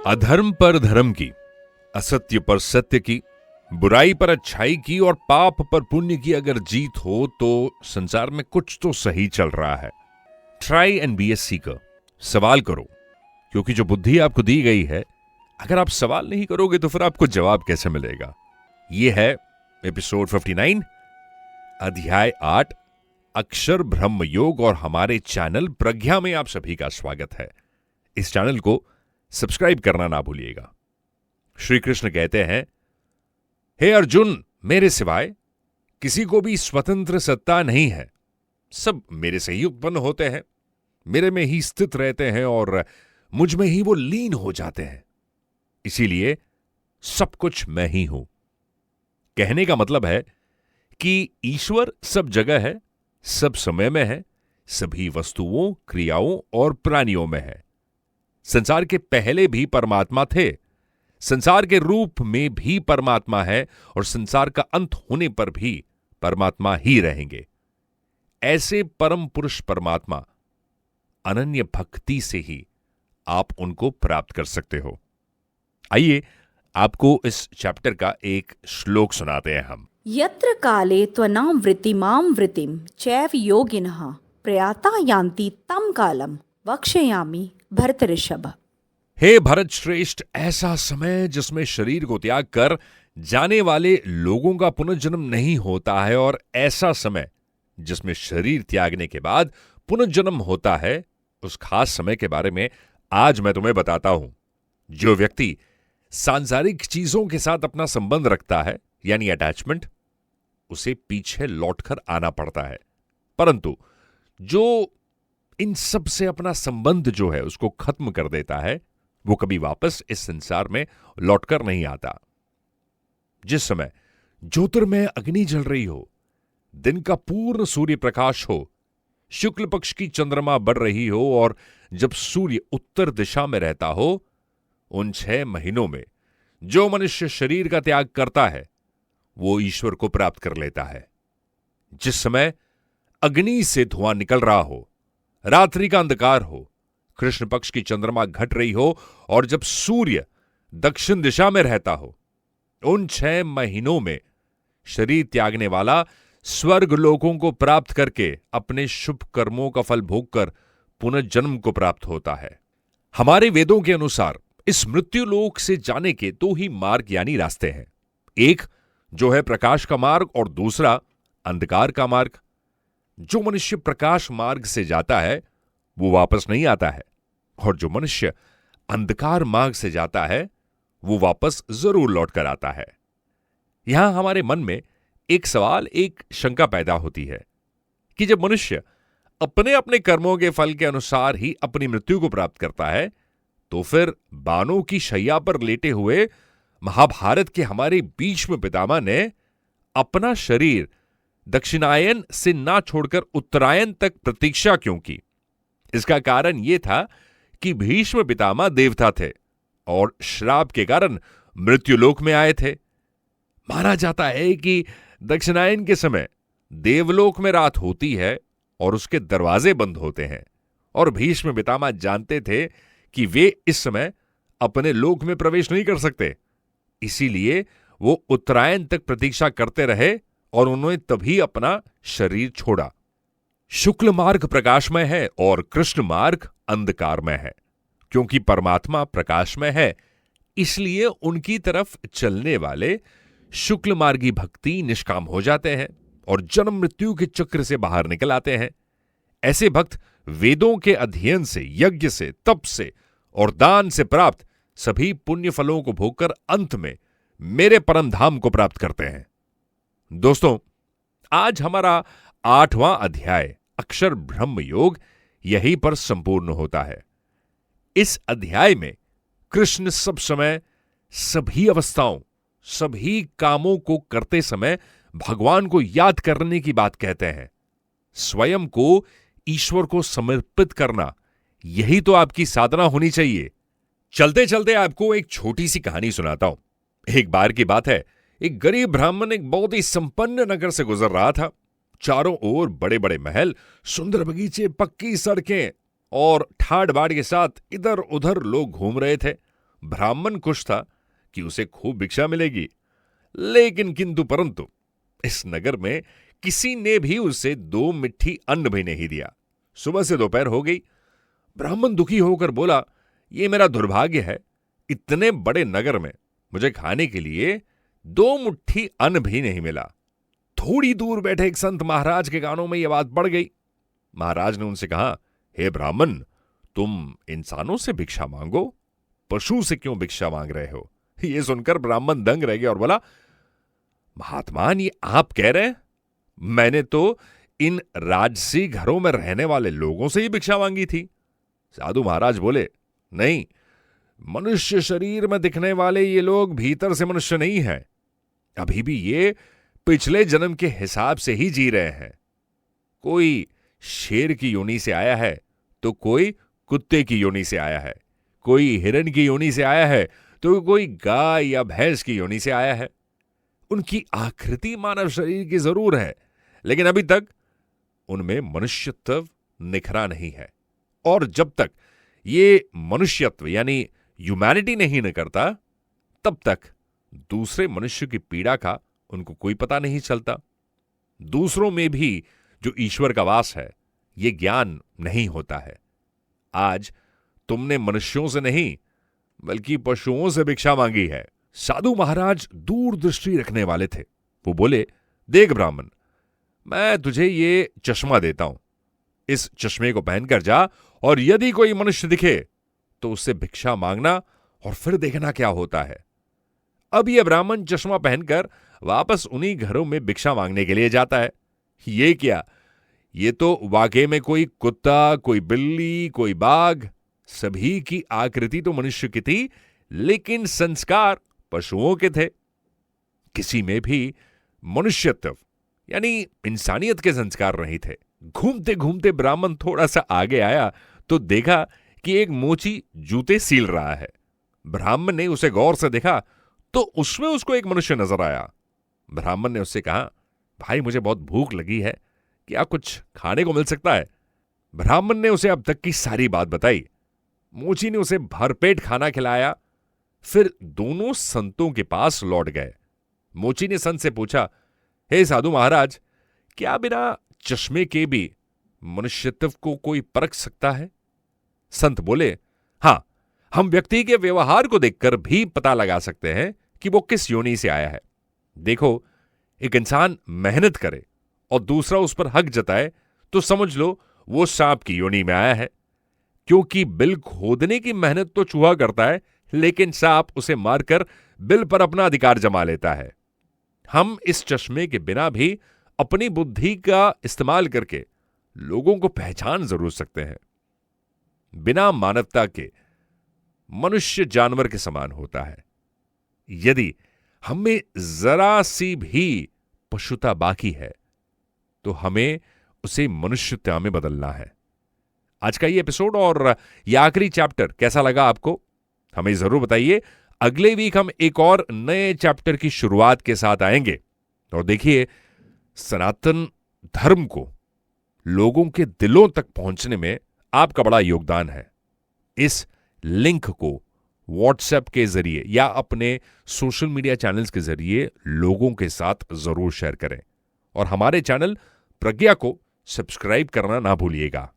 अधर्म पर धर्म की, असत्य पर सत्य की, बुराई पर अच्छाई की और पाप पर पुण्य की अगर जीत हो तो संसार में कुछ तो सही चल रहा है। ट्राई एंड बी ए सीकर। सवाल करो, क्योंकि जो बुद्धि आपको दी गई है, अगर आप सवाल नहीं करोगे तो फिर आपको जवाब कैसे मिलेगा। यह है एपिसोड 59, अध्याय 8, अक्षर ब्रह्म योग, और हमारे चैनल प्रज्ञा में आप सभी का स्वागत है। इस चैनल को सब्सक्राइब करना ना भूलिएगा। श्री कृष्ण कहते हैं, हे अर्जुन, मेरे सिवाय किसी को भी स्वतंत्र सत्ता नहीं है। सब मेरे से ही उत्पन्न होते हैं, मेरे में ही स्थित रहते हैं और मुझ में ही वो लीन हो जाते हैं। इसीलिए सब कुछ मैं ही हूं। कहने का मतलब है कि ईश्वर सब जगह है, सब समय में है, सभी वस्तुओं, क्रियाओं और प्राणियों में है। संसार के पहले भी परमात्मा थे, संसार के रूप में भी परमात्मा है और संसार का अंत होने पर भी परमात्मा ही रहेंगे। ऐसे परम पुरुष परमात्मा अनन्य भक्ति से ही आप उनको प्राप्त कर सकते हो। आइए आपको इस चैप्टर का एक श्लोक सुनाते हैं हम। यत्र काले त्वनाम वृत्तिमां वृत्तिम चैव योगिनः प्रयाता यान्ति तम कालम वक्ष्यामि भरतऋषभ। हे भरत श्रेष्ठ, ऐसा समय जिसमें शरीर को त्याग कर जाने वाले लोगों का पुनर्जन्म नहीं होता है, और ऐसा समय जिसमें शरीर त्यागने के बाद पुनर्जन्म होता है, उस खास समय के बारे में आज मैं तुम्हें बताता हूं। जो व्यक्ति सांसारिक चीजों के साथ अपना संबंध रखता है, यानी अटैचमेंट, उसे पीछे लौटकर आना पड़ता है। परंतु जो इन सब से अपना संबंध जो है उसको खत्म कर देता है, वो कभी वापस इस संसार में लौटकर नहीं आता। जिस समय ज्योतिर्मय अग्नि जल रही हो, दिन का पूर्ण सूर्य प्रकाश हो, शुक्ल पक्ष की चंद्रमा बढ़ रही हो और जब सूर्य उत्तर दिशा में रहता हो, उन 6 महीनों में जो मनुष्य शरीर का त्याग करता है वो ईश्वर को प्राप्त कर लेता है। जिस समय अग्नि से धुआं निकल रहा हो, रात्रि का अंधकार हो, कृष्ण पक्ष की चंद्रमा घट रही हो और जब सूर्य दक्षिण दिशा में रहता हो, उन 6 महीनों में शरीर त्यागने वाला स्वर्ग लोकों को प्राप्त करके अपने शुभ कर्मों का फल भोगकर पुनर्जन्म को प्राप्त होता है। हमारे वेदों के अनुसार इस मृत्यु लोक से जाने के 2 ही मार्ग यानी रास्ते हैं। एक जो है प्रकाश का मार्ग और दूसरा अंधकार का मार्ग। जो मनुष्य प्रकाश मार्ग से जाता है वो वापस नहीं आता है, और जो मनुष्य अंधकार मार्ग से जाता है वो वापस जरूर लौट कर आता है। यहां हमारे मन में एक सवाल, एक शंका पैदा होती है कि जब मनुष्य अपने अपने कर्मों के फल के अनुसार ही अपनी मृत्यु को प्राप्त करता है, तो फिर बाणों की शैया पर लेटे हुए महाभारत के हमारे भीष्म पितामह ने अपना शरीर दक्षिणायन से ना छोड़कर उत्तरायण तक प्रतीक्षा क्यों की? इसका कारण यह था कि भीष्म पितामह देवता थे और श्राप के कारण मृत्युलोक में आए थे। माना जाता है कि दक्षिणायन के समय देवलोक में रात होती है और उसके दरवाजे बंद होते हैं, और भीष्म पितामह जानते थे कि वे इस समय अपने लोक में प्रवेश नहीं कर सकते। इसीलिए वो उत्तरायण तक प्रतीक्षा करते रहे और उन्होंने तभी अपना शरीर छोड़ा। शुक्ल मार्ग प्रकाशमय है और कृष्ण मार्ग अंधकारमय है। क्योंकि परमात्मा प्रकाशमय है, इसलिए उनकी तरफ चलने वाले शुक्ल मार्गी भक्ति निष्काम हो जाते हैं और जन्म मृत्यु के चक्र से बाहर निकल आते हैं। ऐसे भक्त वेदों के अध्ययन से, यज्ञ से, तप से और दान से प्राप्त सभी पुण्य फलों को भोगकर अंत में मेरे परम धाम को प्राप्त करते हैं। दोस्तों, आज हमारा 8वां अध्याय अक्षर ब्रह्म योग यहीं पर संपूर्ण होता है। इस अध्याय में कृष्ण सब समय, सभी अवस्थाओं, सभी कामों को करते समय भगवान को याद करने की बात कहते हैं। स्वयं को ईश्वर को समर्पित करना, यही तो आपकी साधना होनी चाहिए। चलते चलते आपको एक छोटी सी कहानी सुनाता हूं। एक बार की बात है, एक गरीब ब्राह्मण एक बहुत ही संपन्न नगर से गुजर रहा था। चारों ओर बड़े बड़े महल, सुंदर बगीचे, पक्की सड़कें और ठाड़ बाड़ के साथ इधर उधर लोग घूम रहे थे। ब्राह्मण खुश था कि उसे खूब भिक्षा मिलेगी, लेकिन किंतु परंतु इस नगर में किसी ने भी उसे 2 मिट्ठी अन्न भी नहीं दिया। सुबह से दोपहर हो गई। ब्राह्मण दुखी होकर बोला, ये मेरा दुर्भाग्य है, इतने बड़े नगर में मुझे खाने के लिए 2 मुट्ठी अन्न भी नहीं मिला। थोड़ी दूर बैठे एक संत महाराज के कानों में यह बात पड़ गई। महाराज ने उनसे कहा, हे ब्राह्मण, तुम इंसानों से भिक्षा मांगो, पशु से क्यों भिक्षा मांग रहे हो? यह सुनकर ब्राह्मण दंग रह गया और बोला, महात्मान, ये आप कह रहे हैं? मैंने तो इन राजसी घरों में रहने वाले लोगों से ही भिक्षा मांगी थी। साधु महाराज बोले, नहीं, मनुष्य शरीर में दिखने वाले ये लोग भीतर से मनुष्य नहीं हैं। अभी भी ये पिछले जन्म के हिसाब से ही जी रहे हैं। कोई शेर की योनि से आया है तो कोई कुत्ते की योनि से आया है, कोई हिरण की योनि से आया है तो कोई गाय या भैंस की योनि से आया है। उनकी आकृति मानव शरीर की जरूर है, लेकिन अभी तक उनमें मनुष्यत्व निखरा नहीं है। और जब तक ये मनुष्यत्व यानी ह्यूमैनिटी नहीं निकलता, तब तक दूसरे मनुष्य की पीड़ा का उनको कोई पता नहीं चलता। दूसरों में भी जो ईश्वर का वास है, ये ज्ञान नहीं होता है। आज तुमने मनुष्यों से नहीं बल्कि पशुओं से भिक्षा मांगी है। साधु महाराज दूरदृष्टि रखने वाले थे। वो बोले, देख ब्राह्मण, मैं तुझे ये चश्मा देता हूं, इस चश्मे को पहनकर जा और यदि कोई मनुष्य दिखे तो उससे भिक्षा मांगना और फिर देखना क्या होता है। अब यह ब्राह्मण चश्मा पहनकर वापस उन्हीं घरों में भिक्षा मांगने के लिए जाता है। ये क्या, ये तो वाकई में कोई कुत्ता, कोई बिल्ली, कोई बाघ, सभी की आकृति तो मनुष्य की थी, लेकिन संस्कार पशुओं के थे। किसी में भी मनुष्यत्व यानी इंसानियत के संस्कार नहीं थे। घूमते घूमते ब्राह्मण थोड़ा सा आगे आया तो देखा कि एक मोची जूते सील रहा है। ब्राह्मण ने उसे गौर से देखा तो उसमें उसको एक मनुष्य नजर आया। ब्राह्मण ने उससे कहा, भाई, मुझे बहुत भूख लगी है, क्या कुछ खाने को मिल सकता है? ब्राह्मण ने उसे अब तक की सारी बात बताई। मोची ने उसे भरपेट खाना खिलाया। फिर दोनों संतों के पास लौट गए। मोची ने संत से पूछा, हे साधु महाराज, क्या बिना चश्मे के भी मनुष्यत्व को कोई परख सकता है? संत बोले, हां, हम व्यक्ति के व्यवहार को देखकर भी पता लगा सकते हैं कि वो किस योनि से आया है। देखो, एक इंसान मेहनत करे और दूसरा उस पर हक जताए तो समझ लो वो सांप की योनि में आया है, क्योंकि बिल खोदने की मेहनत तो चूहा करता है, लेकिन सांप उसे मारकर बिल पर अपना अधिकार जमा लेता है। हम इस चश्मे के बिना भी अपनी बुद्धि का इस्तेमाल करके लोगों को पहचान जरूर सकते हैं। बिना मानवता के मनुष्य जानवर के समान होता है। यदि हमें जरा सी भी पशुता बाकी है तो हमें उसे मनुष्यता में बदलना है। आज का ये एपिसोड और ये आखिरी चैप्टर कैसा लगा आपको? हमें जरूर बताइए। अगले वीक हम एक और नए चैप्टर की शुरुआत के साथ आएंगे। और देखिए, सनातन धर्म को लोगों के दिलों तक पहुंचने में आपका बड़ा योगदान है। इस लिंक को व्हाट्सएप के जरिए या अपने सोशल मीडिया चैनल्स के जरिए लोगों के साथ जरूर शेयर करें और हमारे चैनल प्रज्ञा को सब्सक्राइब करना ना भूलिएगा।